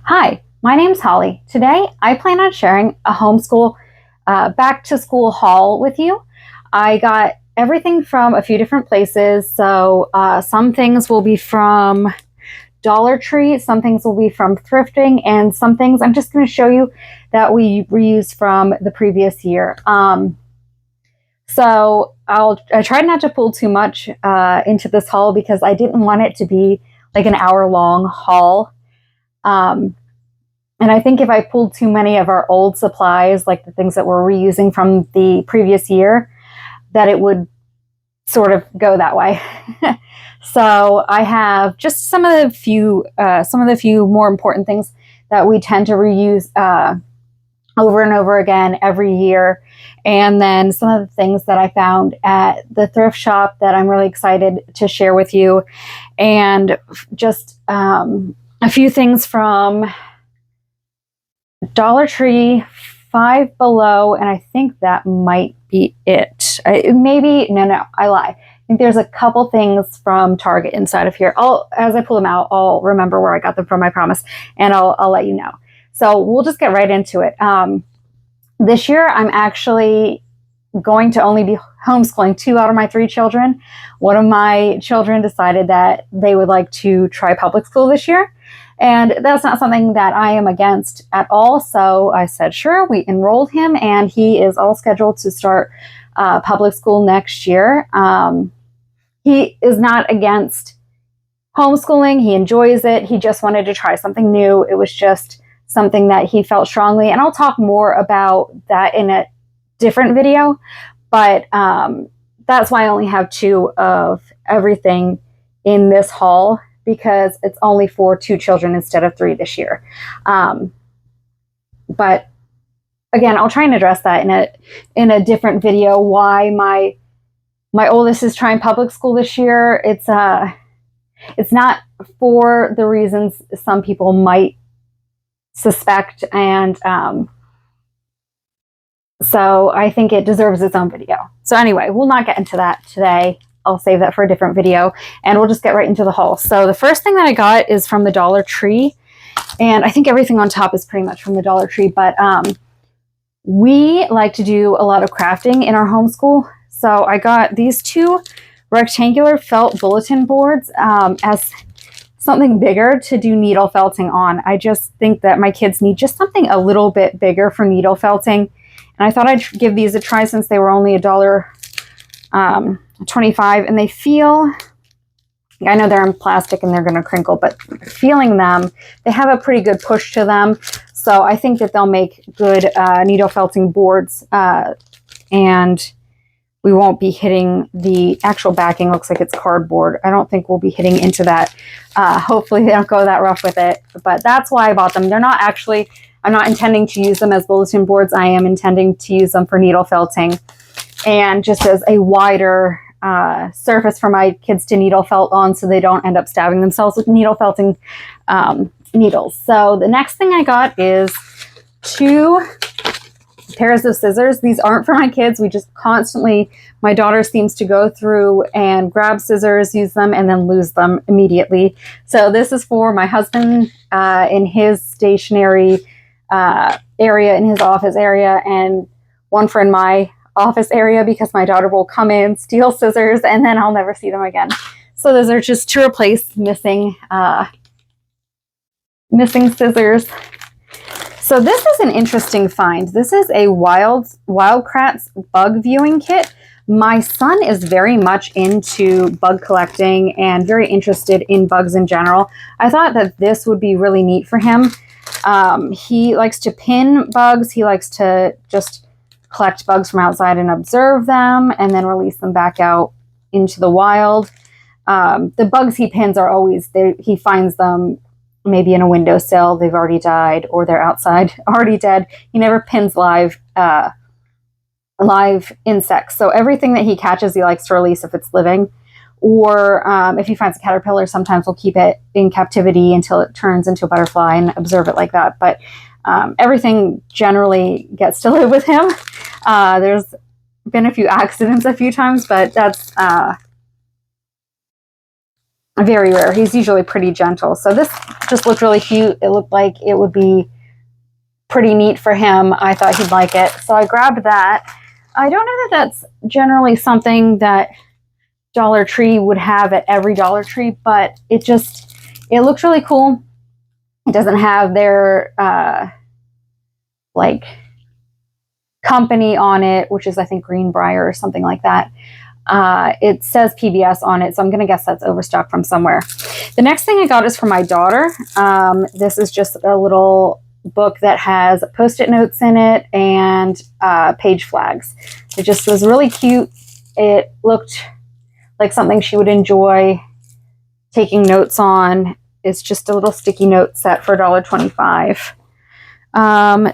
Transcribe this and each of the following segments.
Hi, my name's Holly. Today, I plan on sharing a homeschool back to school haul with you. I got everything from a few different places. So some things will be from Dollar Tree, some things will be from thrifting, and some things I'm just going to show you that we reused from the previous year. So I tried not to pull too much into this haul because I didn't want it to be like an hour-long haul. And I think if I pulled too many of our old supplies, like the things that we're reusing from the previous year, that it would sort of go that way. So I have just some of the few more important things that we tend to reuse over and over again every year. And then some of the things that I found at the thrift shop that I'm really excited to share with you. And just a few things from Dollar Tree, Five Below, and I think that might be it. No, I lie. I think there's a couple things from Target inside of here. As I pull them out, I'll remember where I got them from, I promise, and I'll let you know. So we'll just get right into it. This year, I'm actually going to only be homeschooling 2 out of my 3 children. One of my children decided that they would like to try public school this year. And that's not something that I am against at all. So I said, sure, we enrolled him, and he is all scheduled to start public school next year. He is not against homeschooling. He enjoys it. He just wanted to try something new. It was just something that he felt strongly. And I'll talk more about that in a different video. But that's why I only have 2 of everything in this haul, because it's only for 2 children instead of 3 this year. But again, I'll try and address that in a different video, why my oldest is trying public school this year. It's not for the reasons some people might suspect, and so I think it deserves its own video. So anyway, we'll not get into that today. I'll save that for a different video, and we'll just get right into the haul. So the first thing that I got is from the Dollar Tree, and I think everything on top is pretty much from the Dollar Tree, but we like to do a lot of crafting in our homeschool. So I got these 2 rectangular felt bulletin boards as something bigger to do needle felting on. I just think that my kids need just something a little bit bigger for needle felting, and I thought I'd give these a try since they were only $1.25, and they feel, I know they're in plastic and they're going to crinkle, but feeling them, they have a pretty good push to them. So I think that they'll make good needle felting boards, and we won't be hitting the actual backing. Looks like it's cardboard. I don't think we'll be hitting into that. Hopefully they don't go that rough with it, but that's why I bought them. They're not actually, I'm not intending to use them as bulletin boards. I am intending to use them for needle felting, and just as a wider surface for my kids to needle felt on, so they don't end up stabbing themselves with needle felting needles. So the next thing I got is 2 pairs of scissors. These aren't for my kids. We just constantly, my daughter seems to go through and grab scissors, use them, and then lose them immediately. So this is for my husband in his stationery area, in his office area, and one for in my office area, because my daughter will come in, steal scissors, and then I'll never see them again. So those are just to replace missing scissors. So this is an interesting find. This is a Wildcrats bug viewing kit. My son is very much into bug collecting and very interested in bugs in general. I thought that this would be really neat for him. He likes to pin bugs. He likes to just collect bugs from outside and observe them, and then release them back out into the wild. The bugs he pins are always there. He finds them maybe in a windowsill, they've already died, or they're outside already dead. He never pins live insects. So everything that he catches, he likes to release if it's living. Or if he finds a caterpillar, sometimes we'll keep it in captivity until it turns into a butterfly and observe it like that. But everything generally gets to live with him. There's been a few accidents a few times, but that's very rare. He's usually pretty gentle. So this just looked really cute. It looked like it would be pretty neat for him. I thought he'd like it. So I grabbed that. I don't know that that's generally something that Dollar Tree would have at every Dollar Tree, but it looks really cool. It doesn't have their like company on it, which is I think Greenbrier or something like that. It says PBS on it, so I'm going to guess that's overstock from somewhere. The next thing I got is for my daughter. This is just a little book that has Post-it notes in it and page flags. It just was really cute. It looked like something she would enjoy taking notes on. It's just a little sticky note set for $1.25.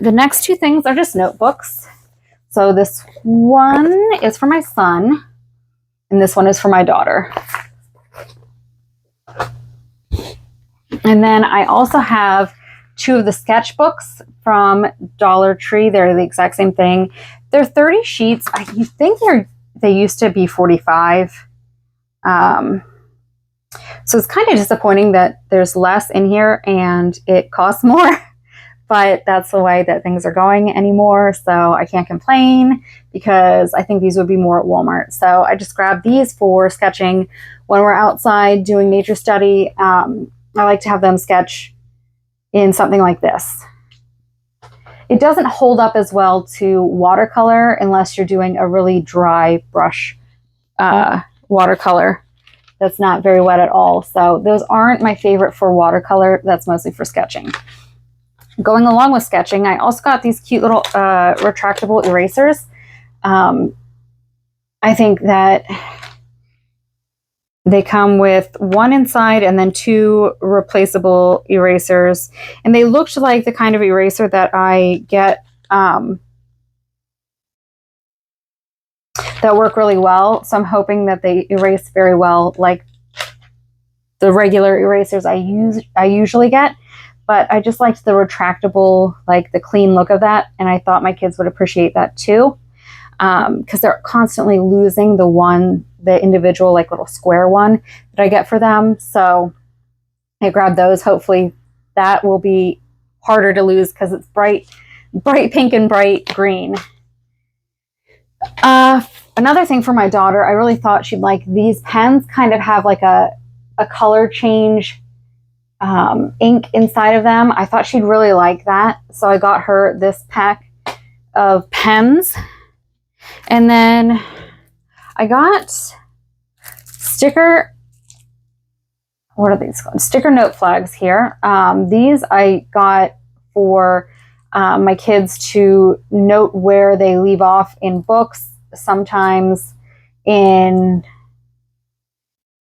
The next two things are just notebooks. So this one is for my son, and this one is for my daughter. And then I also have two of the sketchbooks from Dollar Tree. They're the exact same thing. They're 30 sheets. You think they used to be 45. So it's kind of disappointing that there's less in here and it costs more, but that's the way that things are going anymore. So I can't complain because I think these would be more at Walmart. So I just grabbed these for sketching when we're outside doing nature study. I like to have them sketch in something like this. It doesn't hold up as well to watercolor unless you're doing a really dry brush watercolor that's not very wet at all. So those aren't my favorite for watercolor. That's mostly for sketching. Going along with sketching, I also got these cute little retractable erasers. I think that they come with one inside and then two replaceable erasers. And they looked like the kind of eraser that I get that work really well. So I'm hoping that they erase very well like the regular erasers I usually get. But I just liked the retractable, like the clean look of that. And I thought my kids would appreciate that too. Because they're constantly losing the individual like little square one that I get for them. So I grabbed those. Hopefully that will be harder to lose because it's bright pink and bright green. Another thing for my daughter, I really thought she'd like these pens. Kind of have like a color change ink inside of them. I thought she'd really like that. So I got her this pack of pens. And then I got what are these called? Sticker note flags here. These I got for my kids to note where they leave off in books, sometimes in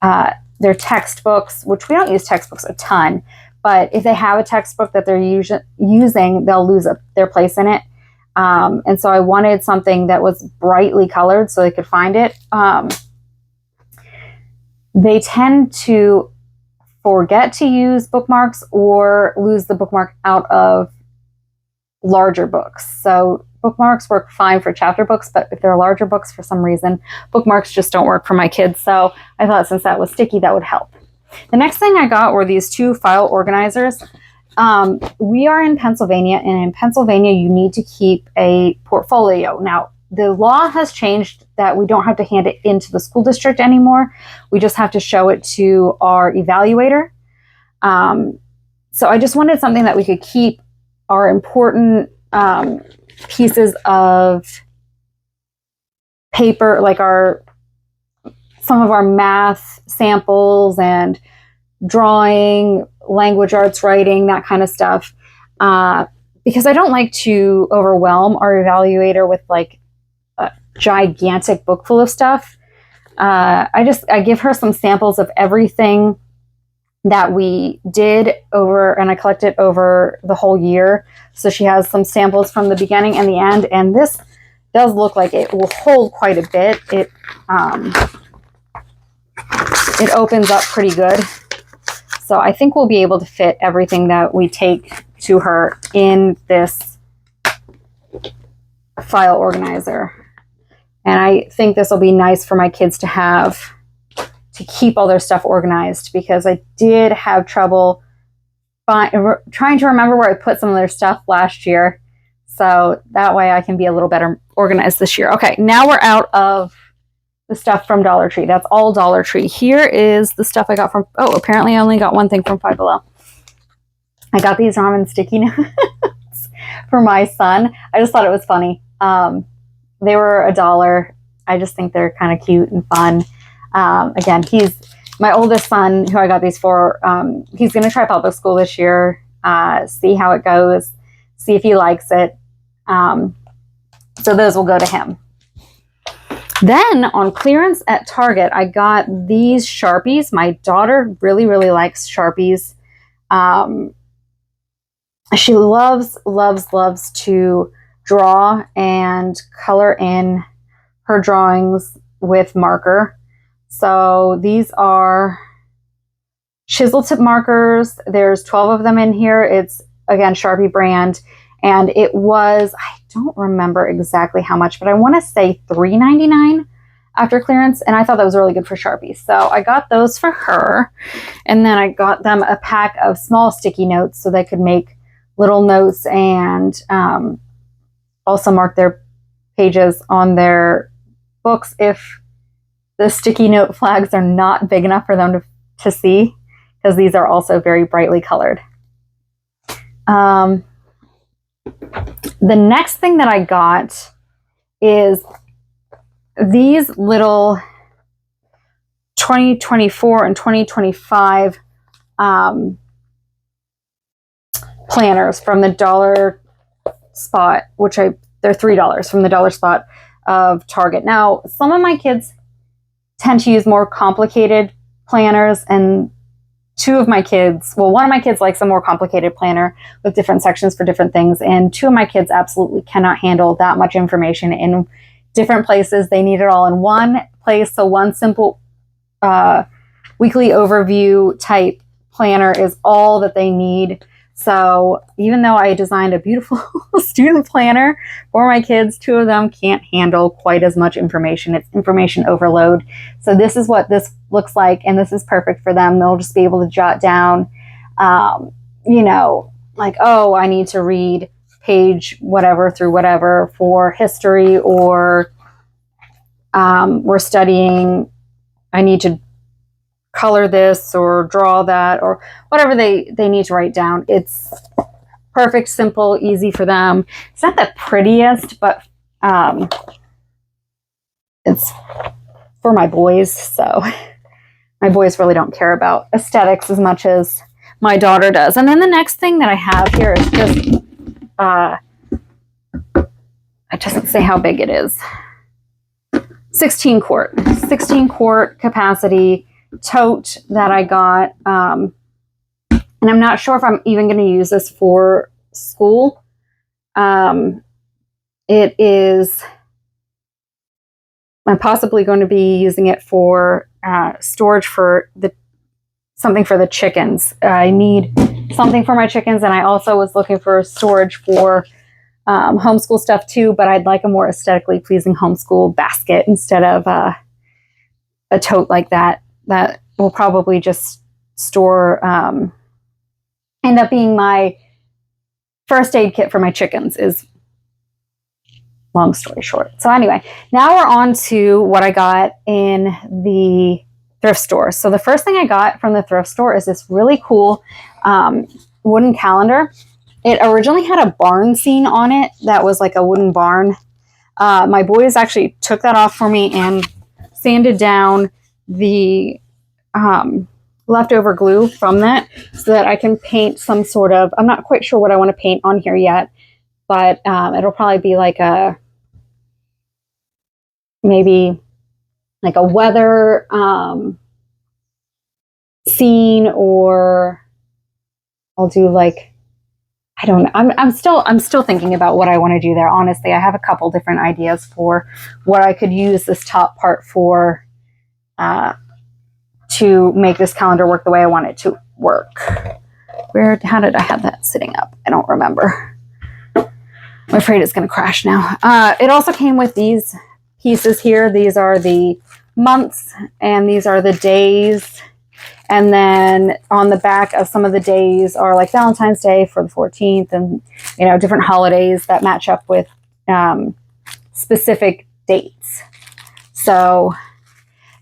their textbooks, which we don't use textbooks a ton, but if they have a textbook that they're using, they'll lose their place in it. And so I wanted something that was brightly colored so they could find it. They tend to forget to use bookmarks or lose the bookmark out of larger books. So bookmarks work fine for chapter books, but if they're larger books for some reason, bookmarks just don't work for my kids. So I thought since that was sticky, that would help. The next thing I got were these two file organizers. We are in Pennsylvania, and in Pennsylvania, you need to keep a portfolio. Now, the law has changed that we don't have to hand it into the school district anymore. We just have to show it to our evaluator. So I just wanted something that we could keep our important pieces of paper, like some of our math samples and drawing, language arts, writing, that kind of stuff. Because I don't like to overwhelm our evaluator with like a gigantic book full of stuff. I give her some samples of everything that we did and I collected over the whole year. So she has some samples from the beginning and the end. And this does look like it will hold quite a bit. It opens up pretty good. So I think we'll be able to fit everything that we take to her in this file organizer. And I think this will be nice for my kids to have to keep all their stuff organized, because I did have trouble trying to remember where I put some of their stuff last year. So that way I can be a little better organized this year. Okay, now we're out of the stuff from Dollar Tree. That's all Dollar Tree. Here is the stuff I got from, oh, apparently I only got one thing from Five Below. I got these ramen sticky notes for my son. I just thought it was funny. They were $1. I just think they're kind of cute and fun. Again, he's my oldest son, who I got these for. He's going to try public school this year, see how it goes, see if he likes it. So those will go to him. Then on clearance at Target, I got these Sharpies. My daughter really, really likes Sharpies. She loves to draw and color in her drawings with marker. So these are chisel tip markers. There's 12 of them in here. It's, again, Sharpie brand. And it was, I don't remember exactly how much, but I want to say $3.99 after clearance. And I thought that was really good for Sharpies. So I got those for her. And then I got them a pack of small sticky notes so they could make little notes and also mark their pages on their books if the sticky note flags are not big enough for them to see, because these are also very brightly colored. The next thing that I got is these little 2024 and 2025 planners from the Dollar Spot, which they're $3 from the Dollar Spot of Target. Now, some of my kids tend to use more complicated planners, and two of my kids, well, one of my kids likes a more complicated planner with different sections for different things, and two of my kids absolutely cannot handle that much information in different places. They need it all in one place, so one simple weekly overview type planner is all that they need. So even though I designed a beautiful student planner for my kids, two of them can't handle quite as much information. It's information overload. So this is what this looks like, and this is perfect for them. They'll just be able to jot down, you know, like, oh, I need to read page whatever through whatever for history, or we're studying, I need to color this or draw that, or whatever they need to write down. It's perfect, simple, easy for them. It's not the prettiest, but it's for my boys, so my boys really don't care about aesthetics as much as my daughter does. And then the next thing that I have here is just it doesn't say how big it is. 16 quart capacity tote that I got, and I'm not sure if I'm even going to use this for school. It is, I'm possibly going to be using it for storage for something for the chickens. I need something for my chickens, and I also was looking for storage for homeschool stuff too, but I'd like a more aesthetically pleasing homeschool basket instead of a tote like that. That will probably just store, end up being my first aid kit for my chickens, is long story short. So anyway, now we're on to what I got in the thrift store. So the first thing I got from the thrift store is this really cool wooden calendar. It originally had a barn scene on it that was like a wooden barn. My boys actually took that off for me and sanded down the leftover glue from that so that I can paint some sort of, I'm not quite sure what I want to paint on here yet, but it'll probably be like maybe like a weather scene, or I'll do like, I don't know. I'm still thinking about what I want to do there. Honestly, I have a couple different ideas for what I could use this top part for, to make this calendar work the way I want it to work. How did I have that sitting up? I don't remember. I'm afraid it's going to crash now. It also came with these pieces here. These are the months, and these are the days. And then on the back of some of the days are like Valentine's Day for the 14th, and different holidays that match up with specific dates. So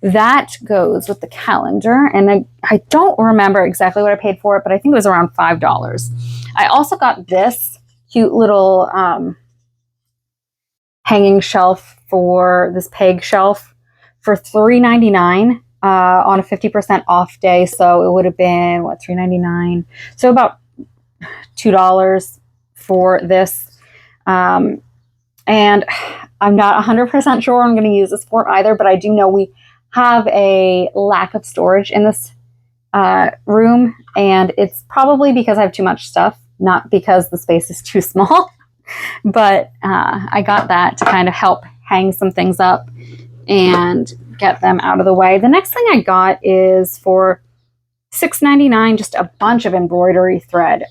that goes with the calendar, and I don't remember exactly what I paid for it, but I think it was around $5. I also got this cute little hanging shelf, for this peg shelf, for $3.99 on a 50% off day. So it would have been $3.99, so about $2 for this. And I'm not 100% sure what I'm going to use this for either, but I do know we have a lack of storage in this room, and it's probably because I have too much stuff, not because the space is too small. But I got that to kind of help hang some things up and get them out of the way. The next thing I got is for $6.99, just a bunch of embroidery thread.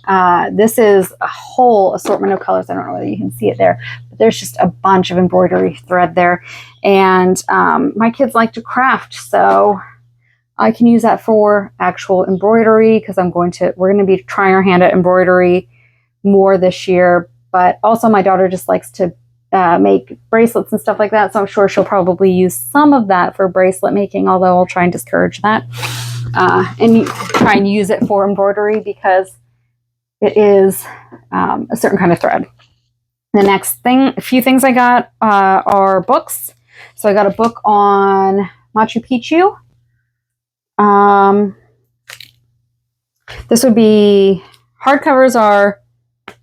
This is a whole assortment of colors. I don't know whether you can see it there, but there's just a bunch of embroidery thread there. And my kids like to craft, so I can use that for actual embroidery, because we're going to be trying our hand at embroidery more this year. But also my daughter just likes to make bracelets and stuff like that, so I'm sure she'll probably use some of that for bracelet making, although I'll try and discourage that. And try and use it for embroidery, because it is a certain kind of thread. The next thing, a few things I got are books. So I got a book on Machu Picchu. This would be, hardcovers are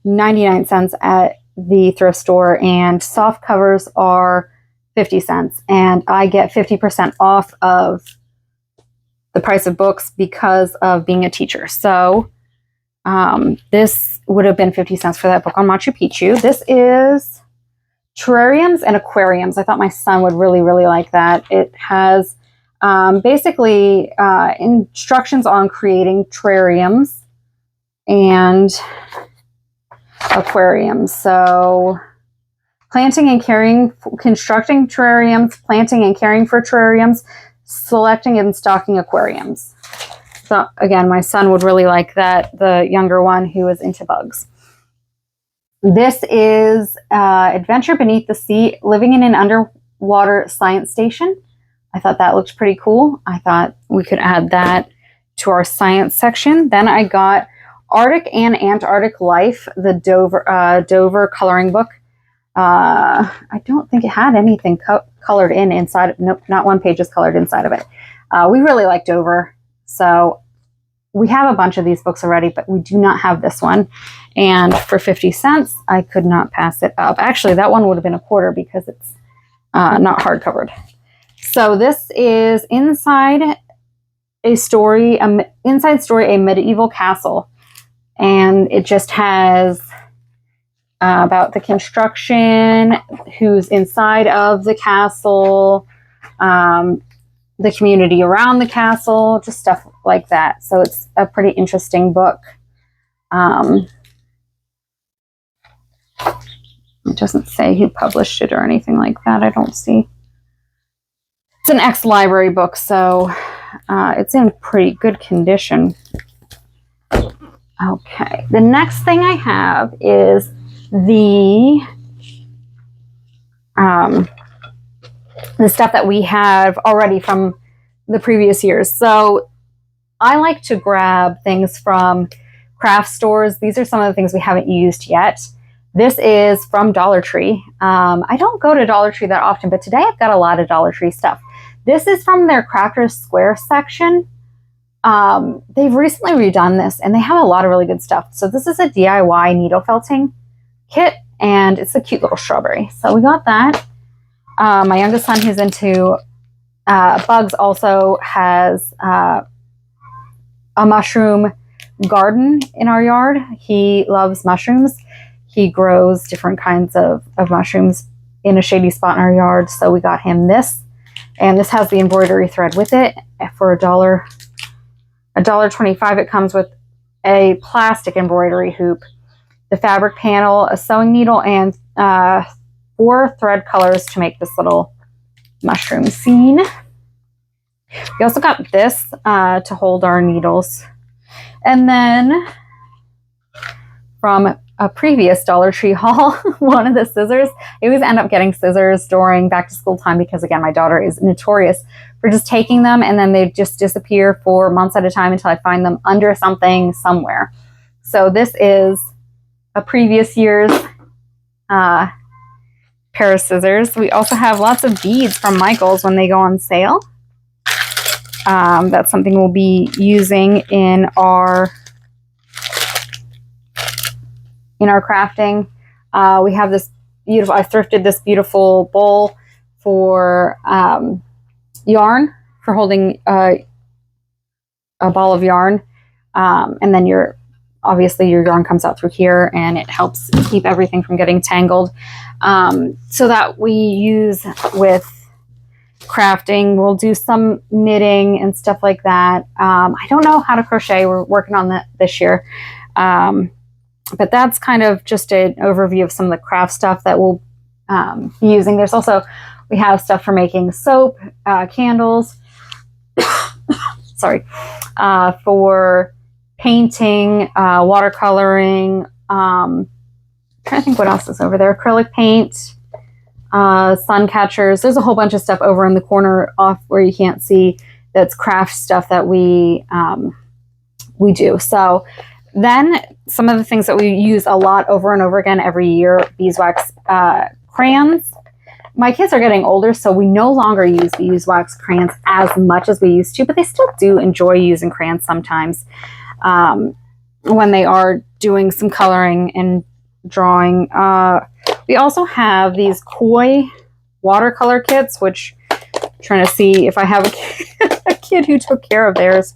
99 cents at the thrift store, and soft covers are 50 cents. And I get 50% off of the price of books because of being a teacher. So this would have been 50 cents for that book on Machu Picchu. This is terrariums and aquariums. I thought my son would really, really like that. It has basically instructions on creating terrariums and aquariums. So planting and caring, constructing terrariums, planting and caring for terrariums, selecting and stocking aquariums. So again, my son would really like that, the younger one who is into bugs. This is Adventure Beneath the Sea, living in an underwater science station. I thought that looked pretty cool. I thought we could add that to our science section. Then I got Arctic and Antarctic Life, the Dover coloring book. I don't think it had anything colored in inside. Nope, not one page is colored inside of it. We really like Dover, so we have a bunch of these books already, but we do not have this one. And for 50 cents, I could not pass it up. Actually, that one would have been a quarter because it's not hardcovered. So this is Inside Story, A Medieval Castle. And it just has about the construction, who's inside of the castle, the community around the castle, just stuff like that. So it's a pretty interesting book. It doesn't say who published it or anything like that. I don't see. It's an ex-library book, so it's in pretty good condition. Okay, the next thing I have is the stuff that we have already from the previous years. So I like to grab things from craft stores. These are some of the things we haven't used yet. This is from Dollar Tree. I don't go to Dollar Tree that often, but today I've got a lot of Dollar Tree stuff. This is from their Crafters Square section. They've recently redone this, and they have a lot of really good stuff. So this is a DIY needle felting kit, and it's a cute little strawberry. So we got that. My youngest son, who's into bugs, also has a mushroom garden in our yard. He loves mushrooms. He grows different kinds of mushrooms in a shady spot in our yard. So we got him this, and this has the embroidery thread with it for $1.25. It comes with a plastic embroidery hoop, the fabric panel, a sewing needle, and 4 thread colors to make this little mushroom scene. We also got this to hold our needles. And then from a previous Dollar Tree haul, one of the scissors. I always end up getting scissors during back to school time because, again, my daughter is notorious for just taking them and then they just disappear for months at a time until I find them under something somewhere. So this is a previous year's pair of scissors. We also have lots of beads from Michael's when they go on sale. That's something we'll be using in our crafting. We have this beautiful, I thrifted this beautiful bowl for yarn, for holding a ball of yarn. And then obviously your yarn comes out through here and it helps keep everything from getting tangled. So that we use with crafting. We'll do some knitting and stuff like that. I don't know how to crochet. We're working on that this year. But that's kind of just an overview of some of the craft stuff that we'll be using. There's also, we have stuff for making soap, candles, sorry, for painting, watercoloring, trying to think what else is over there, acrylic paint, sun catchers. There's a whole bunch of stuff over in the corner off where you can't see that's craft stuff that we do. So then some of the things that we use a lot over and over again every year, beeswax crayons. My kids are getting older, so we no longer use beeswax crayons as much as we used to, but they still do enjoy using crayons sometimes when they are doing some coloring and drawing. We also have these koi watercolor kits, which I'm trying to see if I have a kid who took care of theirs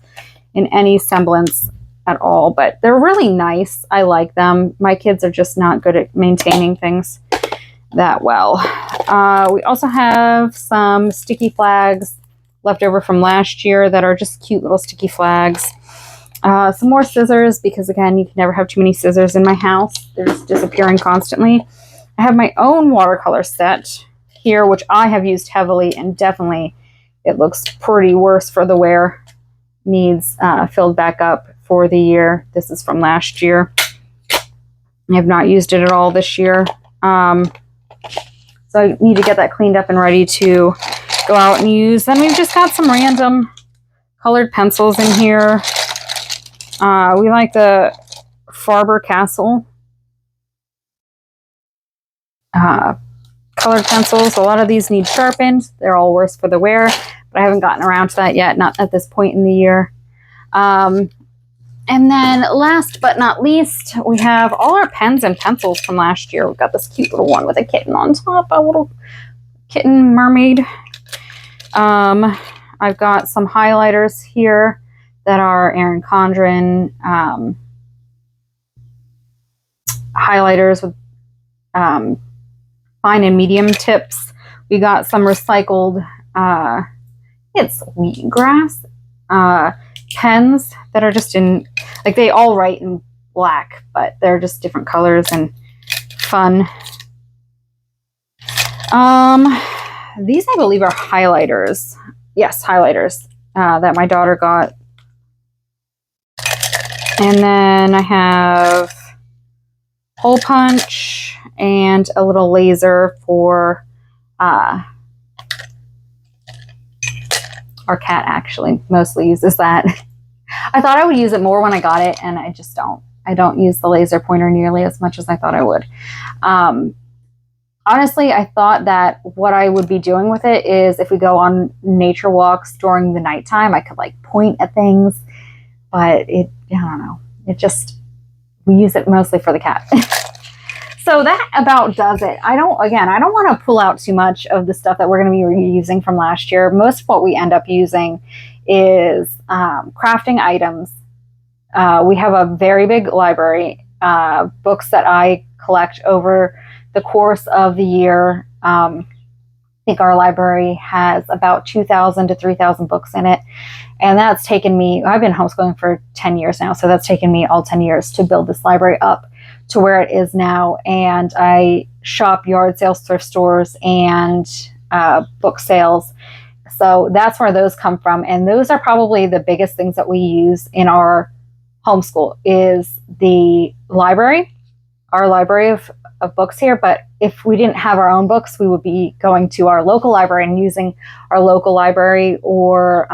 in any semblance at all, but they're really nice. I like them. My kids are just not good at maintaining things that well. We also have some sticky flags left over from last year that are just cute little sticky flags. Some more scissors because, again, you can never have too many scissors in my house. They're just disappearing constantly. I have my own watercolor set here, which I have used heavily, and definitely it looks pretty worse for the wear. Needs filled back up for the year. This is from last year. I have not used it at all this year. So I need to get that cleaned up and ready to go out and use. Then we've just got some random colored pencils in here. We like the Faber-Castell colored pencils. A lot of these need sharpened. They're all worse for the wear, but I haven't gotten around to that yet, not at this point in the year. And then last but not least, we have all our pens and pencils from last year. We've got this cute little one with a kitten on top, a little kitten mermaid. I've got some highlighters here that are Erin Condren highlighters with fine and medium tips. We got some recycled, it's wheatgrass pens that are just in, like, they all write in black, but they're just different colors and fun. These, I believe, are highlighters. Yes, highlighters that my daughter got. And then I have hole punch and a little laser for our cat actually mostly uses that. I thought I would use it more when I got it, and I just don't. I don't use the laser pointer nearly as much as I thought I would. Honestly, I thought that what I would be doing with it is if we go on nature walks during the nighttime, I could like point at things, but I don't know. It just, we use it mostly for the cat. So that about does it. I don't want to pull out too much of the stuff that we're going to be reusing from last year. Most of what we end up using is crafting items. We have a very big library, books that I collect over the course of the year. I think our library has about 2,000 to 3,000 books in it. And that's taken me, I've been homeschooling for 10 years now, so that's taken me all 10 years to build this library up to where it is now. And I shop yard sales, thrift stores, and book sales. So that's where those come from. And those are probably the biggest things that we use in our homeschool is the library, our library of books here. But if we didn't have our own books, we would be going to our local library and using our local library, or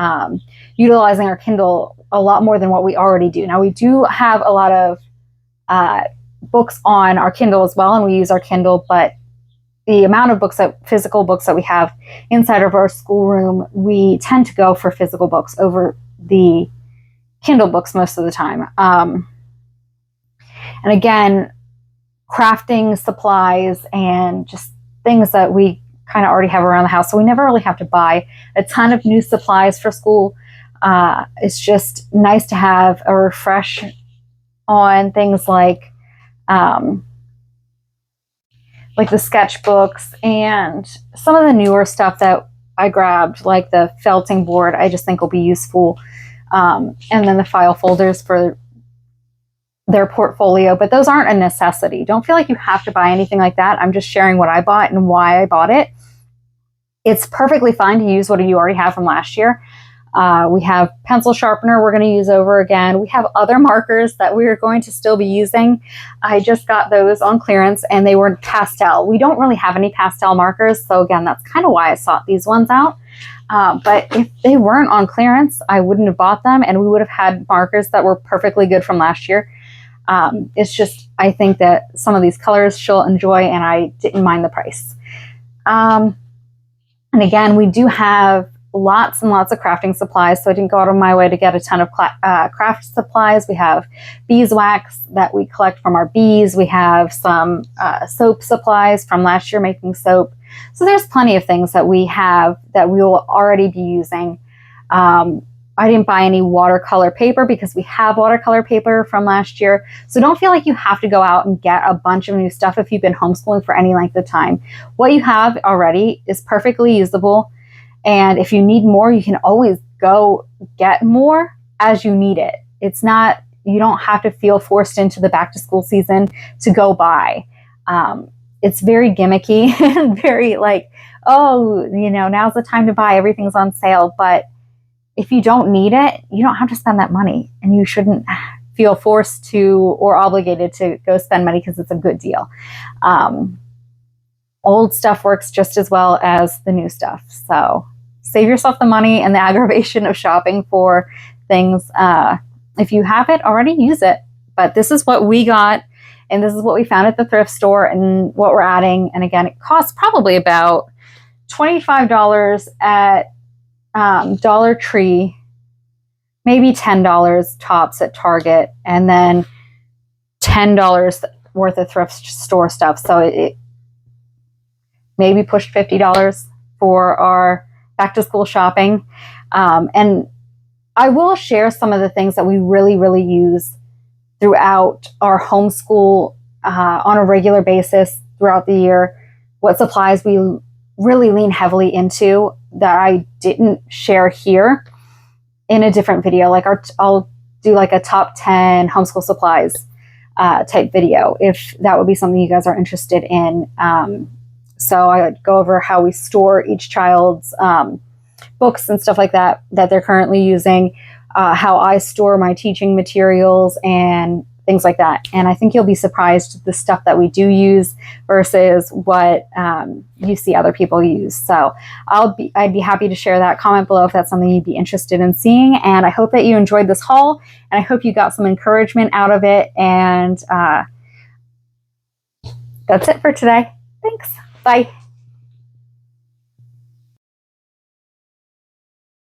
utilizing our Kindle a lot more than what we already do. Now, we do have a lot of books on our Kindle as well, and we use our Kindle, but the amount of books, physical books that we have inside of our schoolroom, we tend to go for physical books over the Kindle books most of the time. And again, crafting supplies and just things that we kind of already have around the house. So we never really have to buy a ton of new supplies for school. It's just nice to have a refresh on things like the sketchbooks and some of the newer stuff that I grabbed, like the felting board, I just think will be useful. And then the file folders for their portfolio, but those aren't a necessity. Don't feel like you have to buy anything like that. I'm just sharing what I bought and why I bought it. It's perfectly fine to use what you already have from last year. We have pencil sharpener we're going to use over again. We have other markers that we're going to still be using. I just got those on clearance and they were pastel. We don't really have any pastel markers, so again, that's kind of why I sought these ones out. But if they weren't on clearance, I wouldn't have bought them, and we would have had markers that were perfectly good from last year. It's just, I think that some of these colors she'll enjoy, and I didn't mind the price. And again, we do have lots and lots of crafting supplies, so I didn't go out of my way to get a ton of craft supplies. We have beeswax that we collect from our bees. We have some soap supplies from last year making soap. So there's plenty of things that we have that we will already be using. I didn't buy any watercolor paper because we have watercolor paper from last year. So don't feel like you have to go out and get a bunch of new stuff if you've been homeschooling for any length of time. What you have already is perfectly usable. And if you need more, you can always go get more as you need it. It's not, you don't have to feel forced into the back to school season to go buy. It's very gimmicky and very like, oh, you know, now's the time to buy, everything's on sale. But if you don't need it, you don't have to spend that money, and you shouldn't feel forced to or obligated to go spend money because it's a good deal. Old stuff works just as well as the new stuff. So save yourself the money and the aggravation of shopping for things. If you have it already, use it. But this is what we got, and this is what we found at the thrift store and what we're adding. And again, it costs probably about $25 at Dollar Tree, maybe $10 tops at Target, and then $10 worth of thrift store stuff. So it maybe pushed $50 for our back to school shopping. And I will share some of the things that we really, really use throughout our homeschool on a regular basis throughout the year, what supplies we really lean heavily into that I didn't share here in a different video. Like I'll do like a top 10 homeschool supplies type video if that would be something you guys are interested in. So I would go over how we store each child's books and stuff like that they're currently using, how I store my teaching materials and things like that. And I think you'll be surprised the stuff that we do use versus what you see other people use. So I'd be happy to share that. Comment below if that's something you'd be interested in seeing. And I hope that you enjoyed this haul, and I hope you got some encouragement out of it. And that's it for today. Thanks. Bye.